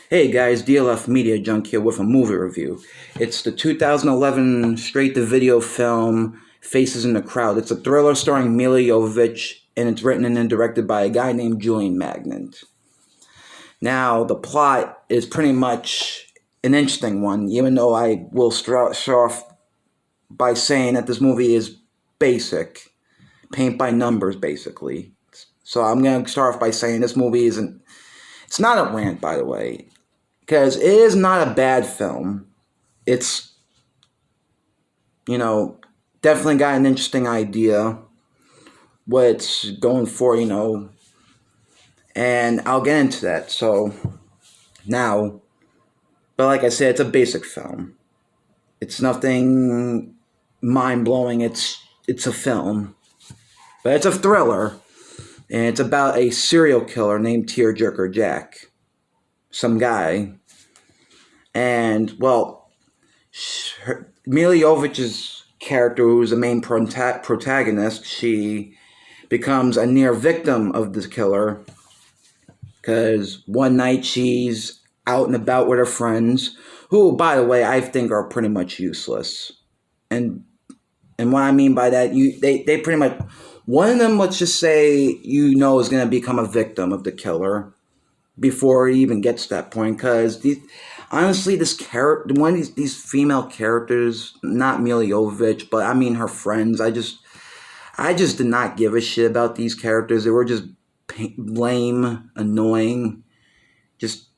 Hey guys, DLF Media Junk here with a movie review. It's the 2011 straight-to-video film Faces in the Crowd. It's a thriller starring Milla Jovovich, and it's written and directed by a guy named Julian Magnant. Now, the plot is pretty much an interesting one, even though I will start off by saying that this movie is basic, paint by numbers, basically. So I'm going to start off by saying this movie isn't... It's not a rant, by the way, because it is not a bad film. It's, definitely got an interesting idea what it's going for, and I'll get into that. So now, but like I said, it's a basic film. It's nothing mind-blowing. It's a film, but it's a thriller, and it's about a serial killer named Tearjerker Jack, some guy, and well, Milla Jovovich's character, who's the main protagonist, she becomes a near victim of this killer because one night she's out and about with her friends, who, by the way, I think are pretty much useless. And what I mean by that, they pretty much, one of them, let's just say, is going to become a victim of the killer before he even gets to that point, because honestly, this character, one of these female characters, not Milla Jovovich, but I mean her friends, I just did not give a shit about these characters. They were just lame, annoying. Just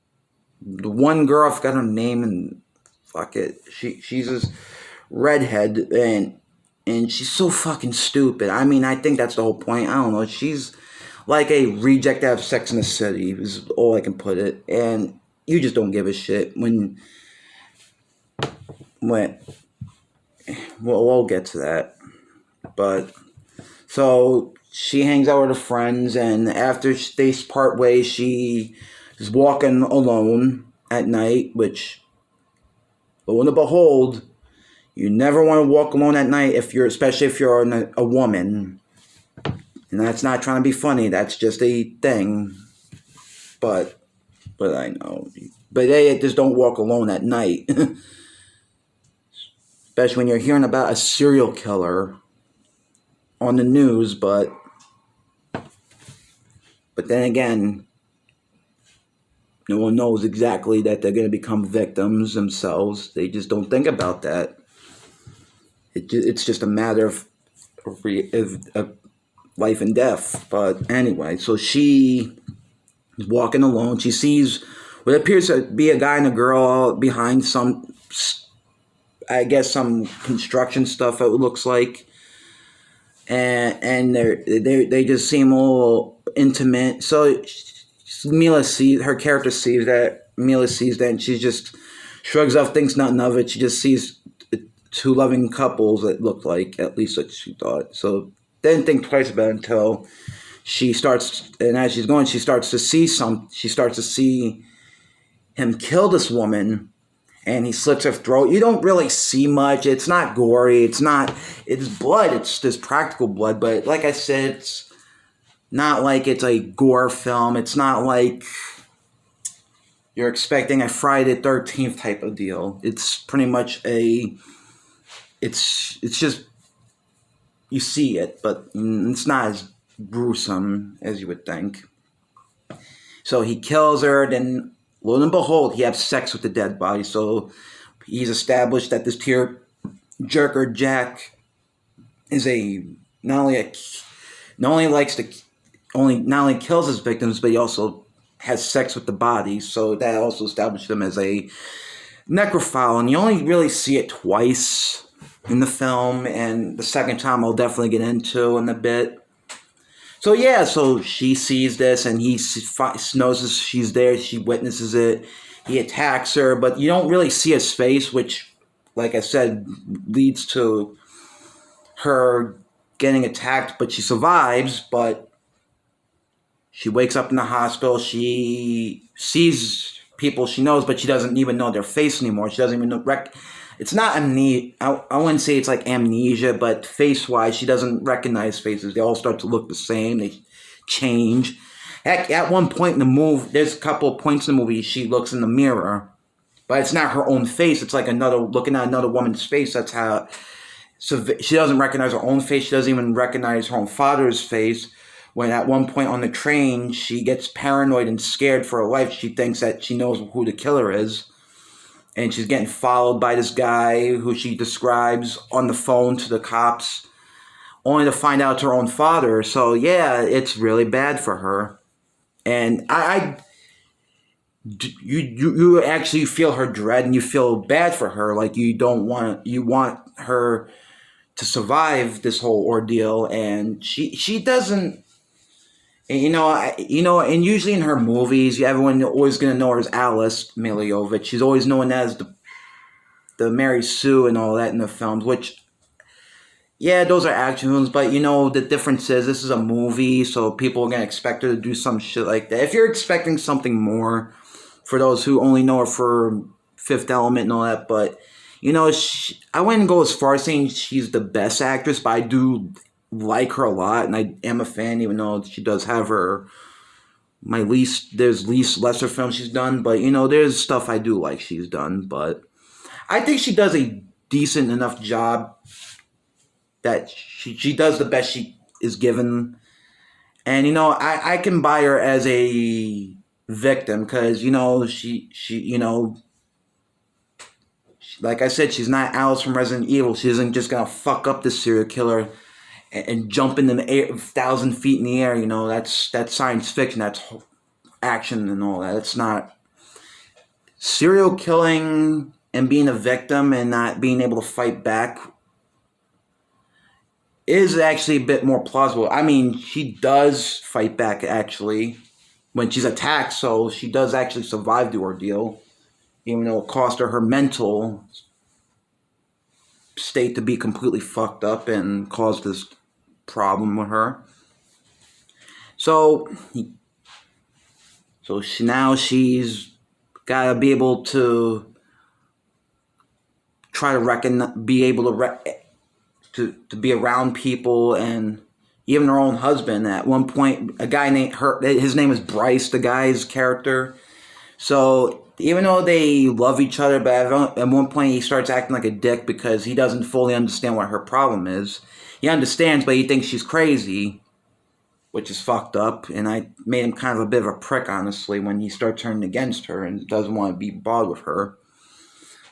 the one girl, I forgot her name, and fuck it, she's this redhead, and she's so fucking stupid. I mean, I think that's the whole point. I don't know. She's like a reject out of Sex in the City, is all I can put it. And you just don't give a shit when we'll get to that. But so she hangs out with her friends, and after they part ways, she is walking alone at night, which, lo and behold, you never want to walk alone at night, especially if you're a woman. And that's not trying to be funny. That's just a thing. But I know. But they just don't walk alone at night. Especially when you're hearing about a serial killer on the news. But then again, no one knows exactly that they're going to become victims themselves. They just don't think about that. It's just a matter of life and death. But anyway, so she is walking alone. She sees what appears to be a guy and a girl behind some, I guess, some construction stuff, it looks like. And they just seem all intimate. So Milla sees, her character sees that, Milla sees that, and she just shrugs off, thinks nothing of it. She just sees two loving couples, it looked like, at least what she thought. So didn't think twice about it until she starts, and as she's going, she starts to see him kill this woman, and he slits her throat. You don't really see much. It's not gory. It's blood. It's just practical blood. But like I said, it's not like it's a gore film. It's not like you're expecting a Friday the 13th type of deal. It's pretty much it's just, you see it, but it's not as gruesome as you would think. So he kills her, then lo and behold, he has sex with the dead body. So he's established that this Tearjerker Jack is not only kills his victims, but he also has sex with the body. So that also established him as a necrophile, and you only really see it twice in the film, and the second time I'll definitely get into in a bit. So yeah, so she sees this, and he knows she's there. She witnesses it. He attacks her, but you don't really see his face, which, like I said, leads to her getting attacked, but she survives. But she wakes up in the hospital. She sees people she knows, but she doesn't even know their face anymore. She doesn't even know. It's not amnesia. I wouldn't say it's like amnesia, but face-wise, she doesn't recognize faces. They all start to look the same. They change. Heck, at one point in the movie, there's a couple of points in the movie she looks in the mirror, but it's not her own face. It's like another looking at another woman's face. That's how. So she doesn't recognize her own face. She doesn't even recognize her own father's face. When at one point on the train, she gets paranoid and scared for her life. She thinks that she knows who the killer is. And she's getting followed by this guy who she describes on the phone to the cops, only to find out it's her own father. So yeah, it's really bad for her. And you actually feel her dread and you feel bad for her. Like you want her to survive this whole ordeal, and she doesn't. And usually in her movies, everyone always gonna know her as Alice Miliovich. She's always known as the Mary Sue and all that in the films, which, yeah, those are action films, but the difference is this is a movie, so people are gonna expect her to do some shit like that. If you're expecting something more, for those who only know her for Fifth Element and all that, but I wouldn't go as far as saying she's the best actress, but I do like her a lot, and I am a fan, even though she does have there's lesser films she's done, but there's stuff I do like she's done, but I think she does a decent enough job that she does the best she is given, and I can buy her as a victim because like I said, she's not Alice from Resident Evil. She isn't just gonna fuck up the serial killer and jump in the air 1,000 feet in the air. That's science fiction. That's action and all that. It's not serial killing and being a victim and not being able to fight back is actually a bit more plausible. I mean, she does fight back actually when she's attacked, so she does actually survive the ordeal, even though it cost her mental state to be completely fucked up and caused this problem with her. So now she's got to be able to try to be able to be around people, and even her own husband. At one point, a guy his name is Bryce, the guy's character. So even though they love each other, but at one point he starts acting like a dick because he doesn't fully understand what her problem is. He understands, but he thinks she's crazy, which is fucked up. And I made him kind of a bit of a prick, honestly, when he starts turning against her and doesn't want to be bothered with her.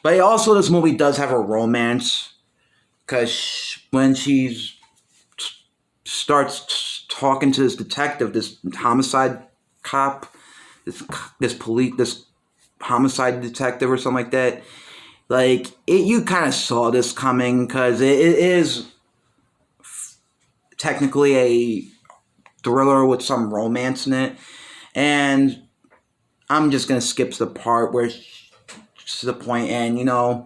But also, this movie does have a romance, because when she starts talking to this detective, this homicide cop, this homicide detective or something like that, you kind of saw this coming, because it is technically a thriller with some romance in it. And I'm just going to skip to the part where to the point, and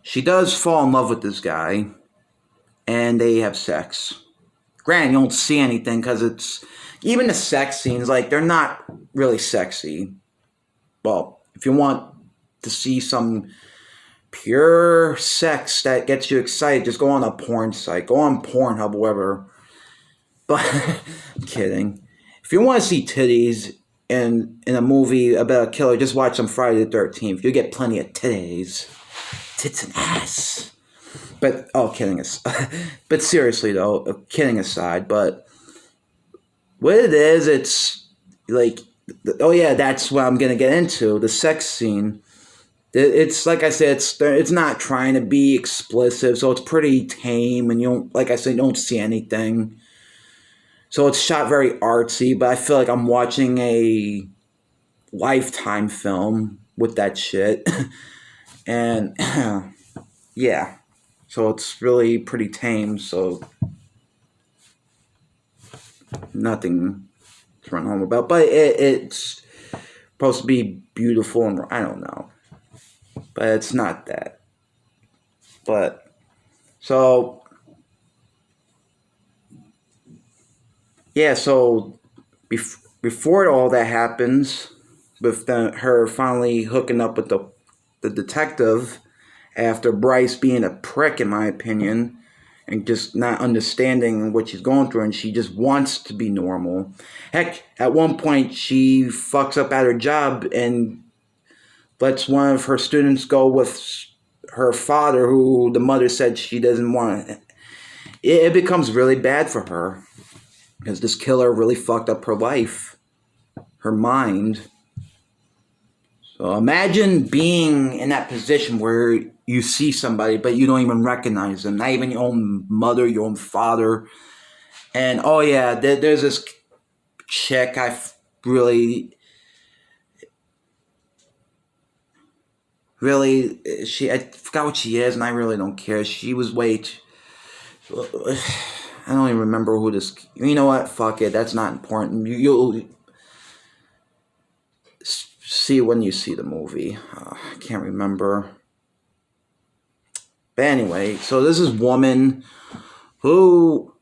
she does fall in love with this guy, and they have sex. Granted, you don't see anything, because it's even the sex scenes, they're not really sexy. Well, if you want to see some pure sex that gets you excited, just go on a porn site. Go on Pornhub, whatever. But I'm kidding. If you want to see titties in a movie about a killer, just watch some Friday the 13th. You get plenty of titties. Tits and ass. But, kidding aside. But seriously, though, kidding aside, but what it is, it's that's what I'm going to get into, the sex scene. It's, like I said, it's not trying to be explicit, so it's pretty tame, and you don't see anything. So it's shot very artsy, but I feel like I'm watching a Lifetime film with that shit. And, yeah. So it's really pretty tame, so nothing to run home about. But it's supposed to be beautiful, and I don't know. But it's not that. But, so, yeah, so before all that happens, with her finally hooking up with the detective, after Bryce being a prick, in my opinion, and just not understanding what she's going through, and she just wants to be normal. Heck, at one point she fucks up at her job and lets one of her students go with her father, who the mother said she doesn't want. It becomes really bad for her because this killer really fucked up her life, her mind. So imagine being in that position where you see somebody but you don't even recognize them, not even your own mother, your own father. And oh yeah, there's this chick really, I forgot what she is, and I really don't care. She was way too, I don't even remember who this. You know what? Fuck it. That's not important. You'll see when you see the movie. I can't remember. But anyway, so this is woman who,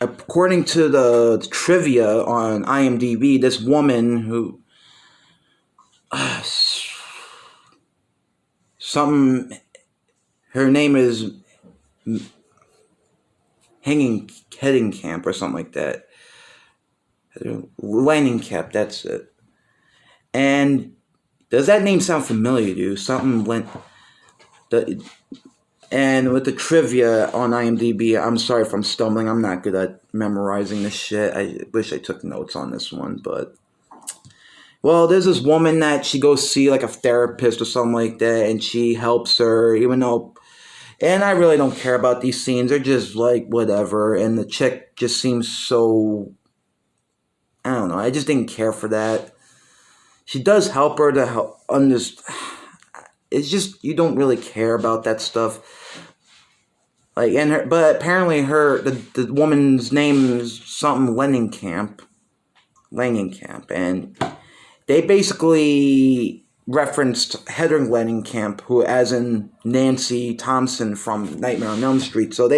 according to the trivia on IMDb, this woman who her name is Heading Camp or something like that. Lightning Cap, that's it. And does that name sound familiar to you? And with the trivia on IMDb, I'm sorry if I'm stumbling. I'm not good at memorizing this shit. I wish I took notes on this one, but well, there's this woman that she goes see like a therapist or something like that, and she helps her, even though. And I really don't care about these scenes. They're just like whatever. And the chick just seems so. I don't know. I just didn't care for that. She does help her to help understand. It's just you don't really care about that stuff. Like but apparently the woman's name is something Langenkamp, and they basically referenced Heather Langenkamp, who as in Nancy Thompson from Nightmare on Elm Street. So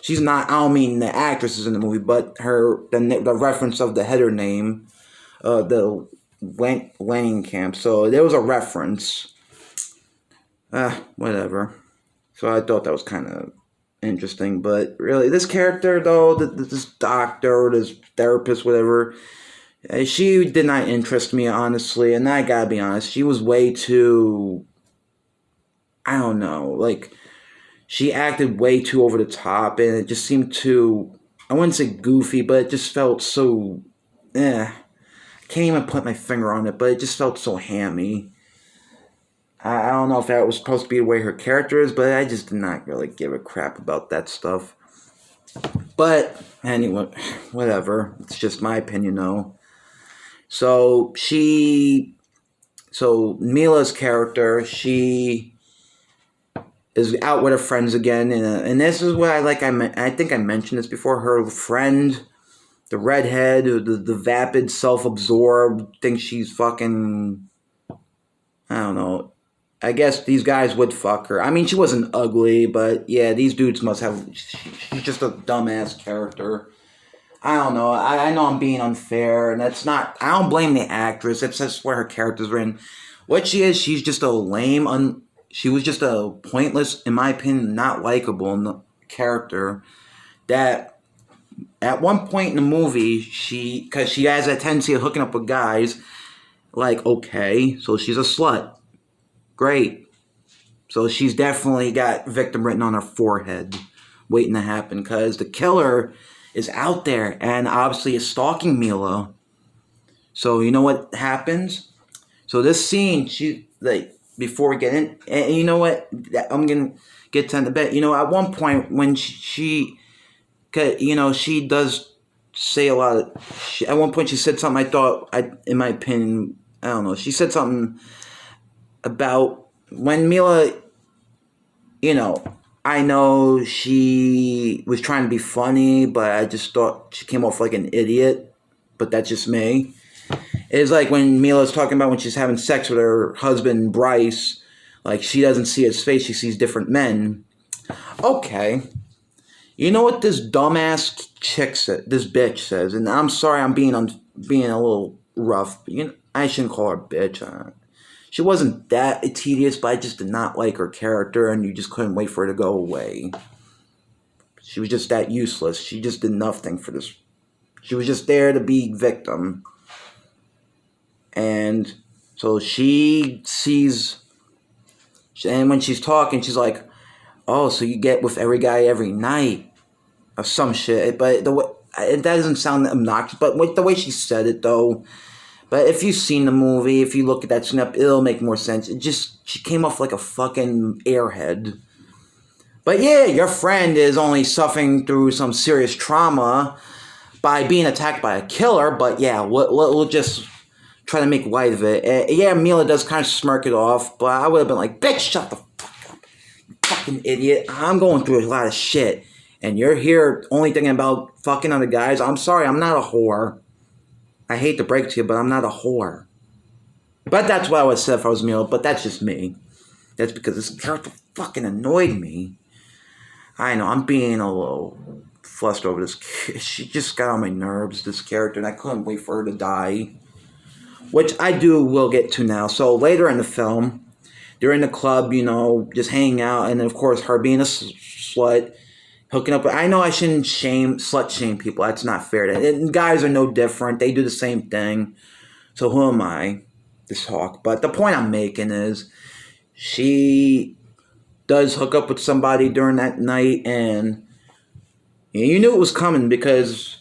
she's not. I don't mean the actress is in the movie, but the reference of the Heather name, the Langenkamp. So there was a reference. Whatever. So I thought that was kind of interesting, but really, this character though, this doctor or this therapist, whatever, she did not interest me honestly, and I gotta be honest, she was way too. I don't know, like she acted way too over the top, and it just seemed too. I wouldn't say goofy, but it just felt so. I can't even put my finger on it, but it just felt so hammy. I don't know if that was supposed to be the way her character is, but I just did not really give a crap about that stuff. But anyway, whatever. It's just my opinion, though. So Mila's character, she is out with her friends again, and this is what I like. I think I mentioned this before. Her friend, the redhead, the vapid, self-absorbed, thinks she's fucking. I don't know. I guess these guys would fuck her. I mean, she wasn't ugly, but yeah, these dudes must have. She's just a dumbass character. I don't know. I know I'm being unfair, and that's not. I don't blame the actress. It's just where her character's written. What she is, she's just a lame. She was just a pointless, in my opinion, not likable character. That at one point in the movie, because she has a tendency of hooking up with guys. Like, okay, so she's a slut. Great. So she's definitely got victim written on her forehead, waiting to happen, because the killer is out there and obviously is stalking Mila. So you know what happens? So this scene, before we get in, and you know what? I'm gonna get to the bit. You know, at one point when she does say a lot of. At one point she said something. In my opinion, I don't know. She said something about when Mila, I know she was trying to be funny, but I just thought she came off like an idiot. But that's just me. It's like when Mila's talking about when she's having sex with her husband, Bryce, like she doesn't see his face, she sees different men. Okay. You know what this dumbass this bitch says, and I'm sorry I'm being a little rough, but I shouldn't call her bitch. She wasn't that tedious, but I just did not like her character, and you just couldn't wait for her to go away. She was just that useless. She just did nothing for this. She was just there to be victim. And so she sees, and when she's talking, she's like, oh, so you get with every guy every night or some shit. But the way, it doesn't sound obnoxious, but with the way she said it, though. But if you've seen the movie, if you look at that snap, it'll make more sense. She came off like a fucking airhead. But yeah, your friend is only suffering through some serious trauma by being attacked by a killer. But yeah, we'll just try to make light of it. Yeah, Mila does kind of smirk it off, but I would have been like, bitch, shut the fuck up, you fucking idiot. I'm going through a lot of shit, and you're here only thinking about fucking other guys. I'm sorry, I'm not a whore. I hate to break it to you, but I'm not a whore. But that's what I would have said if I was Mila, but that's just me. That's because this character fucking annoyed me. I know, I'm being a little flustered over this. She just got on my nerves, this character, and I couldn't wait for her to die. Which I will get to now. So later in the film, they're in the club, just hanging out, and then of course her being a slut, hooking up. I know I shouldn't slut shame people. That's not fair. And guys are no different. They do the same thing. So who am I to talk? But the point I'm making is she does hook up with somebody during that night, and you knew it was coming because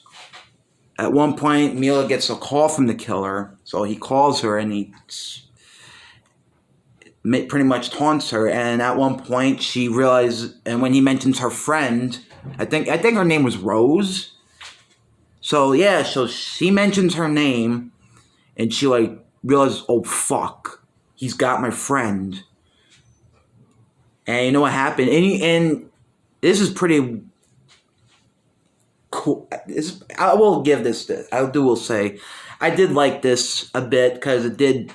at one point Mila gets a call from the killer. So he calls her and he pretty much taunts her. And at one point she realizes, and when he mentions her friend, I think her name was Rose. So yeah, so she mentions her name, and she realizes, oh fuck, he's got my friend. And you know what happened? And this is pretty cool. I will give this. Will say, I did like this a bit because it did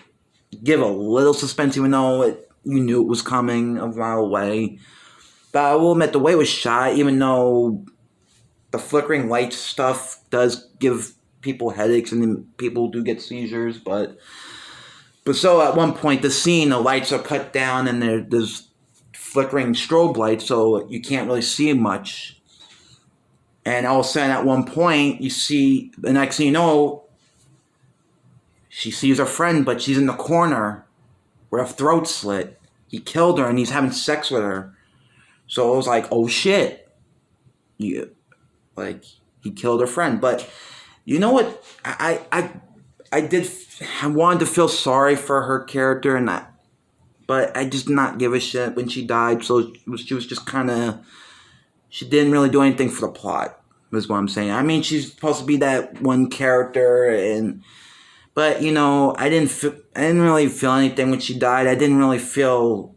give a little suspense, even though you knew it was coming a mile away. But I will admit, the way it was shot, even though the flickering light stuff does give people headaches and then people do get seizures, but so at one point the scene, the lights are cut down and there's flickering strobe lights, so you can't really see much. And all of a sudden, at one point, you see, the next thing you know, she sees her friend, but she's in the corner where her throat's slit. He killed her, and he's having sex with her. So it was like, oh shit, he killed her friend. But you know what? I wanted to feel sorry for her character, but I just not give a shit when she died. So she was just kind of. She didn't really do anything for the plot, is what I'm saying. I mean, she's supposed to be that one character, but I didn't really feel anything when she died. I didn't really feel.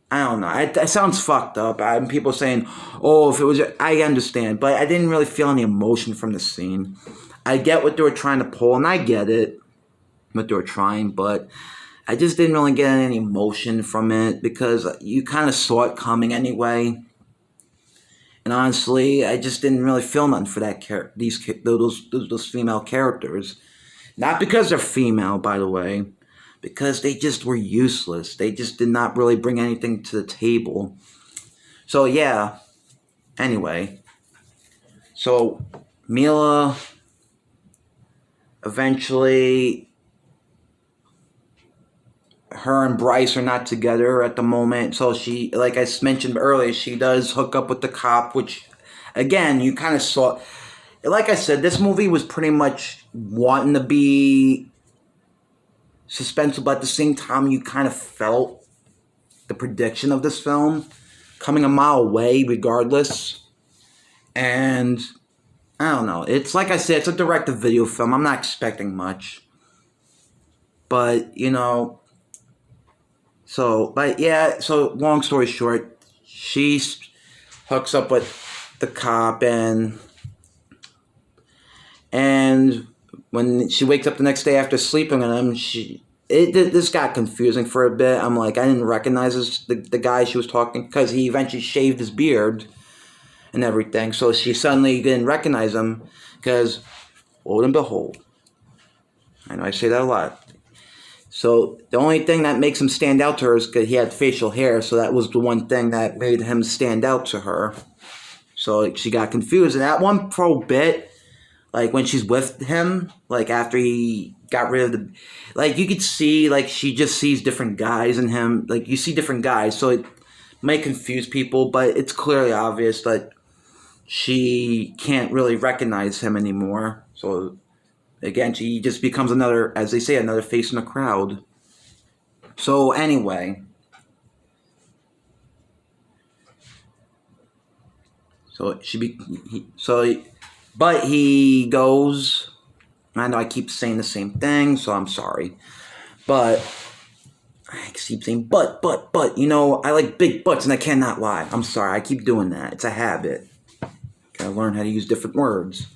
I don't know. It sounds fucked up. People saying, "Oh, if it was," I understand, but I didn't really feel any emotion from the scene. I get what they were trying to pull, and I get it, what they were trying, but I just didn't really get any emotion from it because you kind of saw it coming anyway. And honestly, I just didn't really feel nothing for those female characters. Not because they're female, by the way, because they just were useless. They just did not really bring anything to the table. So yeah, anyway. So Mila eventually, her and Bryce are not together at the moment. So she, like I mentioned earlier, she does hook up with the cop, which, again, you kind of saw. Like I said, this movie was pretty much wanting to be suspenseful, but at the same time, you kind of felt the prediction of this film coming a mile away regardless. And I don't know. It's like I said, it's a direct-to-video film. I'm not expecting much. But, so long story short, she hooks up with the cop, and when she wakes up the next day after sleeping with him, this got confusing for a bit. I'm like, I didn't recognize the guy she was talking, because he eventually shaved his beard and everything. So she suddenly didn't recognize him, because, lo and behold, I know I say that a lot. So the only thing that makes him stand out to her is because he had facial hair. So that was the one thing that made him stand out to her. So like, she got confused, and at one pro bit, like when she's with him, like after he got rid of the, like you could see like she just sees different guys in him. Like you see different guys, so it might confuse people, but it's clearly obvious that she can't really recognize him anymore. So again, she just becomes another, as they say, another face in the crowd. So anyway, so but he goes. I know I keep saying the same thing, so I'm sorry, but I keep saying but. You know, I like big butts, and I cannot lie. I'm sorry, I keep doing that. It's a habit. Gotta learn how to use different words.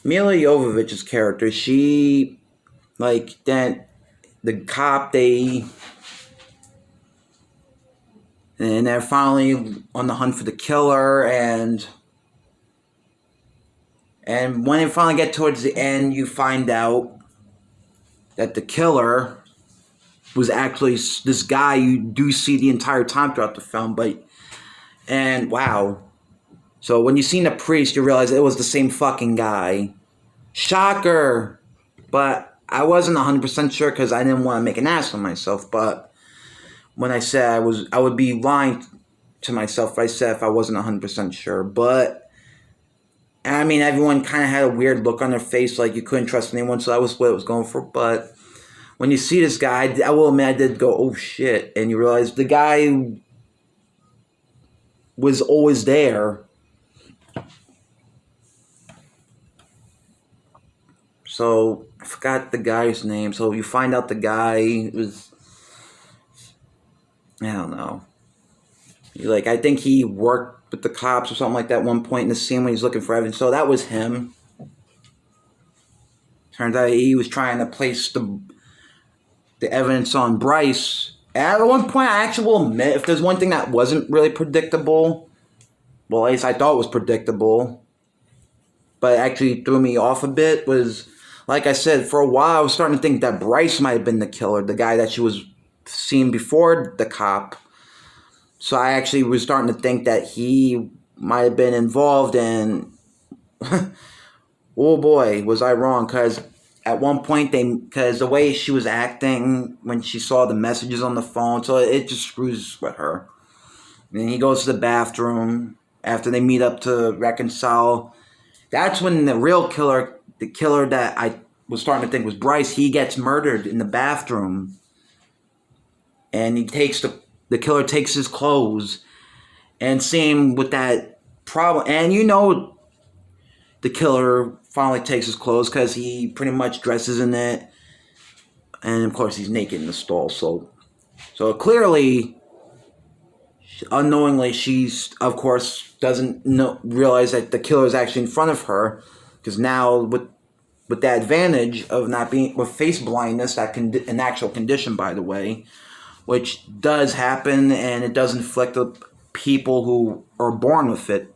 Mila Jovovich's character, she like that the cop and they're finally on the hunt for the killer, and when they finally get towards the end, you find out that the killer was actually this guy you do see the entire time throughout the film, and wow. So when you seen the priest, you realize it was the same fucking guy. Shocker! But I wasn't 100% sure because I didn't want to make an ass of myself, but when I said I would be lying to myself if I said if I wasn't 100% sure. But I mean, everyone kind of had a weird look on their face, like you couldn't trust anyone, so that was what I was going for. But when you see this guy, I will admit I did go, oh shit, and you realize the guy was always there. So I forgot the guy's name. So you find out the guy was, I don't know. Like, I think he worked with the cops or something like that at one point in the scene when he's looking for evidence. So that was him. Turns out he was trying to place the evidence on Bryce. And at one point, I actually will admit, if there's one thing that wasn't really predictable, well, at least I thought it was predictable, but it actually threw me off a bit, was, like I said, for a while I was starting to think that Bryce might have been the killer, the guy that she was seeing before the cop. So I actually was starting to think that he might have been involved in... oh boy, was I wrong, because at one point, because the way she was acting when she saw the messages on the phone, so it just screws with her. And he goes to the bathroom after they meet up to reconcile. That's when the real killer, the killer that I was starting to think was Bryce, he gets murdered in the bathroom. And the killer takes his clothes. And same with that problem. And you know the killer finally takes his clothes because he pretty much dresses in it. And of course he's naked in the stall. So clearly, unknowingly, she's, of course, doesn't realize that the killer is actually in front of her. Because now, with that advantage of not being, with face blindness, an actual condition, by the way, which does happen, and it does inflict the people who are born with it,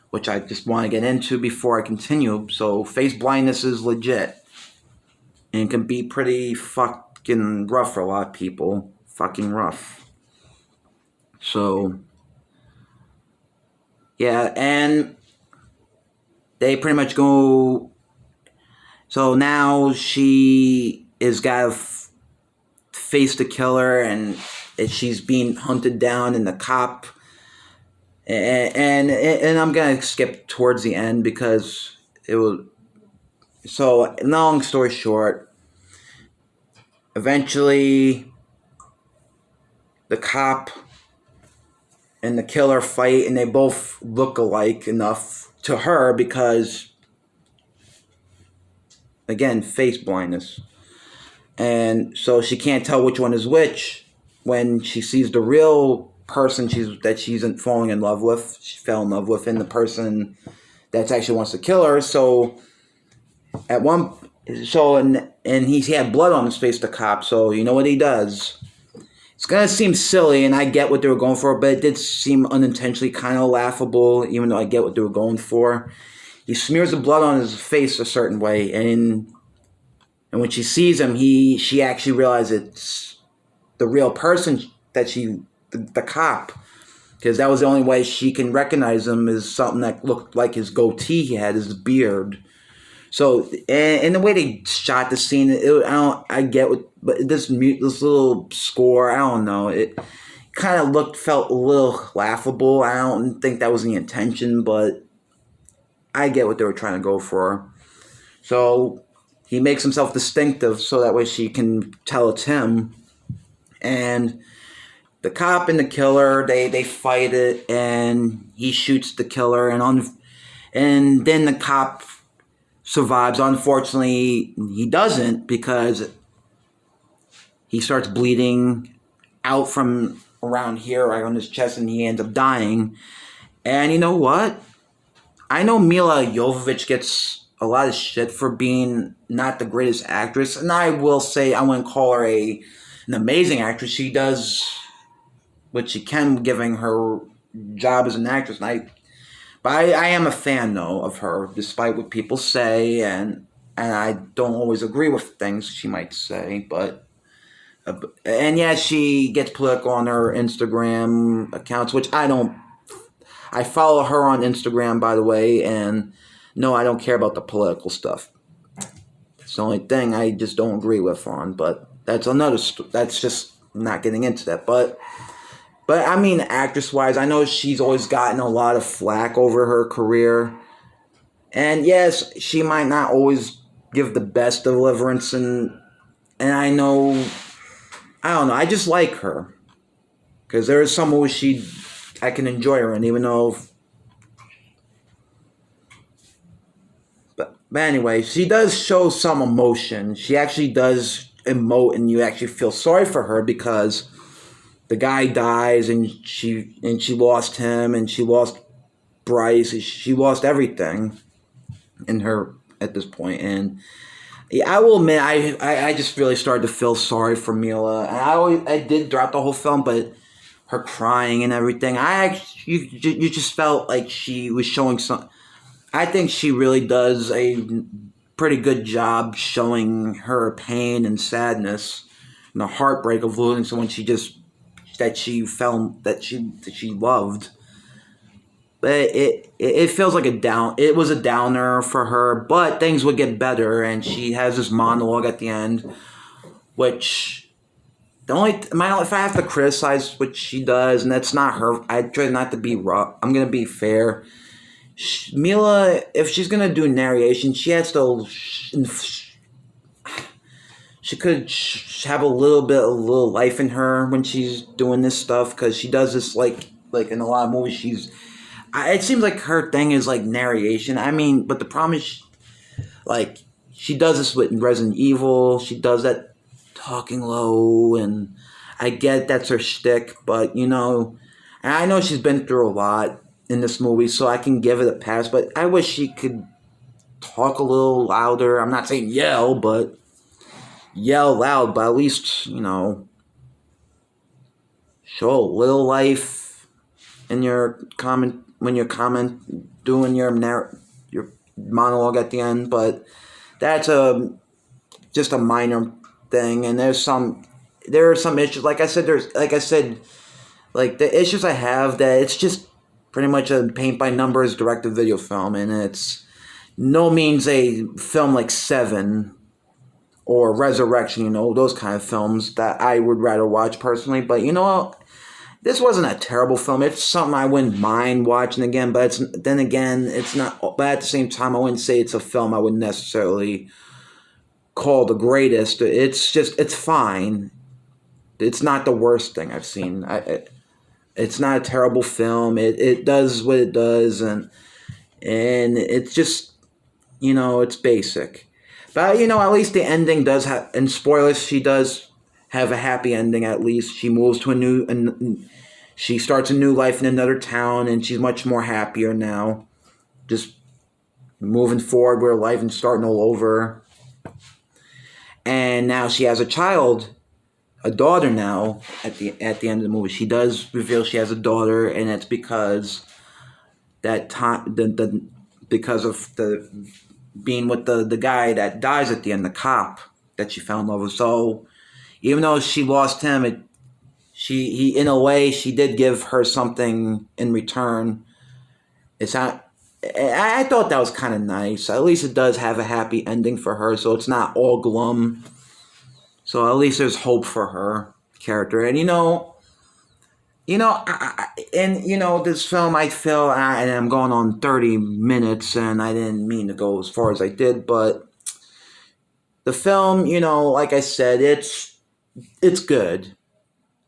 which I just want to get into before I continue. So face blindness is legit, and can be pretty fucking rough for a lot of people. Fucking rough. So, yeah, and they pretty much go... So now she is got to face the killer, and she's being hunted down, and the cop... And I'm gonna skip towards the end because it will. So long story short, eventually the cop and the killer fight, and they both look alike enough to her because, again, face blindness, and so she can't tell which one is which when she sees the real person she's falling in love with. She fell in love with, and the person that actually wants to kill her. So and he had blood on his face, the cop. So you know what he does? It's gonna seem silly, and I get what they were going for, but it did seem unintentionally kind of laughable, even though I get what they were going for. He smears the blood on his face a certain way, and when she sees him, she actually realizes it's the real person that she the cop, because that was the only way she can recognize him, is something that looked like his goatee he had, his beard. So, and the way they shot the scene, I get what, but this little score, I don't know, it kind of felt a little laughable. I don't think that was the intention, but I get what they were trying to go for. So he makes himself distinctive, so that way she can tell it's him. And the cop and the killer, they fight it, and he shoots the killer, and then the cop survives. Unfortunately, he doesn't, because he starts bleeding out from around here, right on his chest, and he ends up dying. And you know what? I know Mila Jovovich gets a lot of shit for being not the greatest actress, and I will say I wouldn't call her an amazing actress. She does what she can, giving her job as an actress, but I am a fan, though, of her, despite what people say, and I don't always agree with things she might say, but and yeah, she gets political on her Instagram accounts, which I don't. I follow her on Instagram, by the way, and no, I don't care about the political stuff. It's the only thing I just don't agree with on, but that's that's just not getting into that, but I mean, actress-wise, I know she's always gotten a lot of flack over her career. And yes, she might not always give the best deliverance, and I know, I don't know, I just like her. Because there is some movies I can enjoy her in, even though... But anyway, she does show some emotion. She actually does emote, and you actually feel sorry for her, because the guy dies, and she lost him, and she lost Bryce. She lost everything in her at this point. And yeah, I will admit, I just really started to feel sorry for Mila. And I did throughout the whole film, but her crying and everything, you just felt like she was showing some. I think she really does a pretty good job showing her pain and sadness and the heartbreak of losing someone that she loved. But it feels like it was a downer for her, but things would get better, and she has this monologue at the end, which if I have to criticize what she does, and that's not her, I try not to be rough. I'm gonna be fair. Mila, if she's gonna do narration, she has to. She could have a little life in her when she's doing this stuff, because she does this like in a lot of movies. It seems like her thing is like narration. I mean, but the problem is, like, she does this with Resident Evil. She does that talking low, and I get that's her shtick, but and I know she's been through a lot in this movie, so I can give it a pass. But I wish she could talk a little louder. I'm not saying yell loud, but at least, show a little life in your comment when you're doing your monologue at the end. But that's just a minor thing, and there are some issues. Like I said, like the issues I have, that it's just pretty much a paint by numbers direct-to-video film, and it's no means a film like Seven or Resurrection, those kind of films that I would rather watch personally. But this wasn't a terrible film. It's something I wouldn't mind watching again, but it's not. But at the same time, I wouldn't say it's a film I would necessarily call the greatest. It's fine. It's not the worst thing I've seen. It's not a terrible film. It does what it does, and it's just, it's basic. But, at least the ending does have, and spoilers, she does have a happy ending at least. She moves to she starts a new life in another town, and she's much more happier now. Just moving forward with her life and starting all over. And now she has a daughter now at the end of the movie. She does reveal she has a daughter, and it's because because of the being with the guy that dies at the end, the cop that she fell in love with. So even though she lost him, in a way, she did give her something in return. It's not. I thought that was kind of nice. At least it does have a happy ending for her, so it's not all glum. So at least there's hope for her character. And this film, I feel, and I'm going on 30 minutes, and I didn't mean to go as far as I did, but the film, like I said, it's good.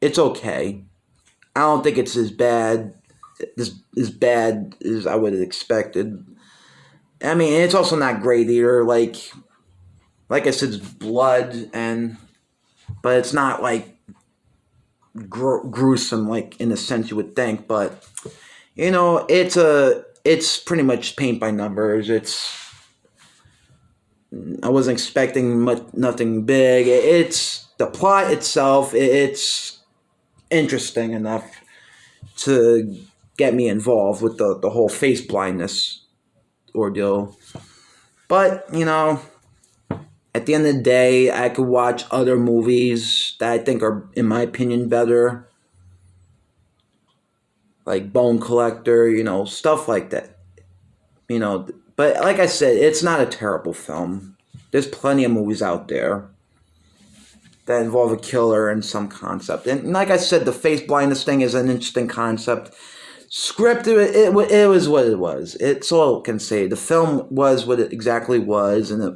It's okay. I don't think it's as bad as I would have expected. I mean, it's also not great either. Like I said, it's blood, but it's not like gruesome, like in the sense you would think. But it's pretty much paint by numbers. I wasn't expecting nothing big. It's the plot itself. It's interesting enough to get me involved with the whole face blindness ordeal. But at the end of the day, I could watch other movies that I think are, in my opinion, better, like Bone Collector, stuff like that. But like I said, it's not a terrible film. There's plenty of movies out there that involve a killer and some concept. And like I said, the face blindness thing is an interesting concept. Script, it was what it was. It's all I can say. The film was what it exactly was, and it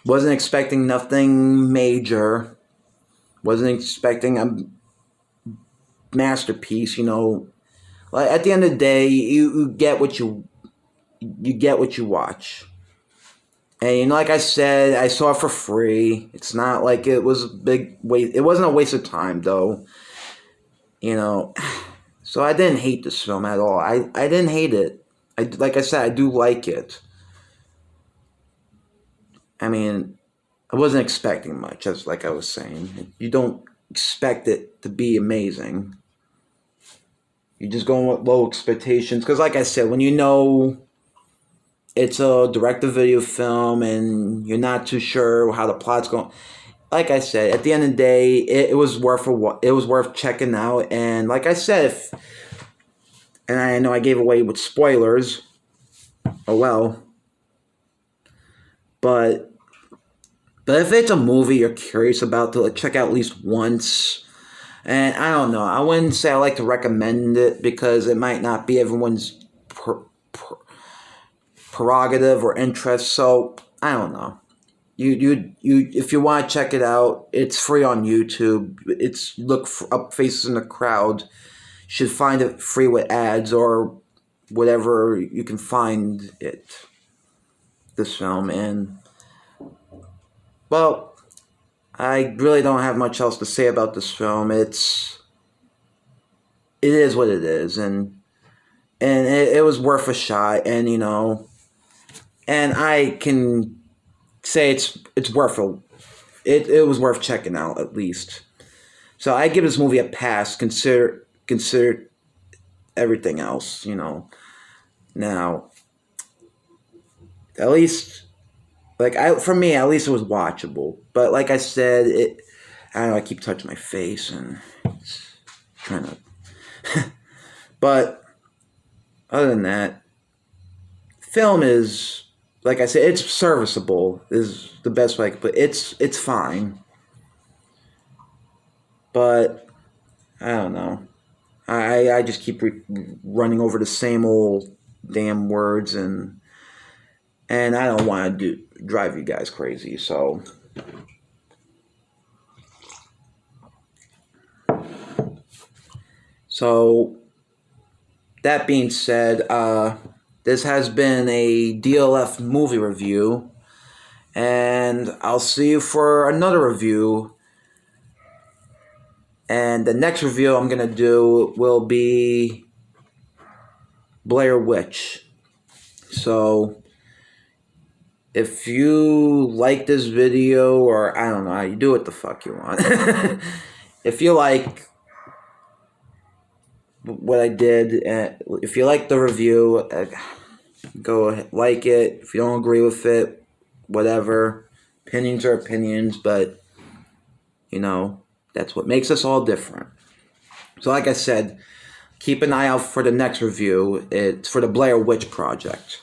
wasn't expecting nothing major. Wasn't expecting a masterpiece. Like at the end of the day, you get what you watch. And like I said, I saw it for free. It's not like it was a big waste. It wasn't a waste of time, though. So I didn't hate this film at all. I didn't hate it. Like I said, I do like it. I mean, I wasn't expecting much, as like I was saying. You don't expect it to be amazing. You just go with low expectations. Because like I said, when it's a direct-to-video film and you're not too sure how the plot's going, like I said, at the end of the day, it was worth checking out. And like I said, and I know I gave away with spoilers. Oh well. But if it's a movie you're curious about to check out at least once, and I don't know, I wouldn't say I like to recommend it because it might not be everyone's prerogative or interest. So I don't know. You if you want to check it out, it's free on YouTube. It's look up Faces in the Crowd. You should find it free with ads or whatever you can find it. This film, and well, I really don't have much else to say about this film. It is what it is, and it was worth a shot, and and I can say it's worth it was worth checking out at least. So I give this movie a pass. Consider everything else. Now, at least, for me, at least it was watchable. But like I said, I don't know. I keep touching my face and trying to. But other than that, film is, like I said, it's serviceable. Is the best way I could put it. It's fine. But I don't know. I just keep running over the same old damn words, and I don't want to drive you guys crazy. So that being said, this has been a DLF movie review, and I'll see you for another review. And the next review I'm going to do will be Blair Witch. So if you like this video, or I don't know, you do what the fuck you want. If you like what I did, if you like the review, go ahead, like it. If you don't agree with it, whatever. Opinions are opinions, but that's what makes us all different. So like I said, keep an eye out for the next review. It's for the Blair Witch Project.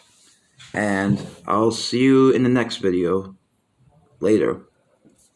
And I'll see you in the next video. Later.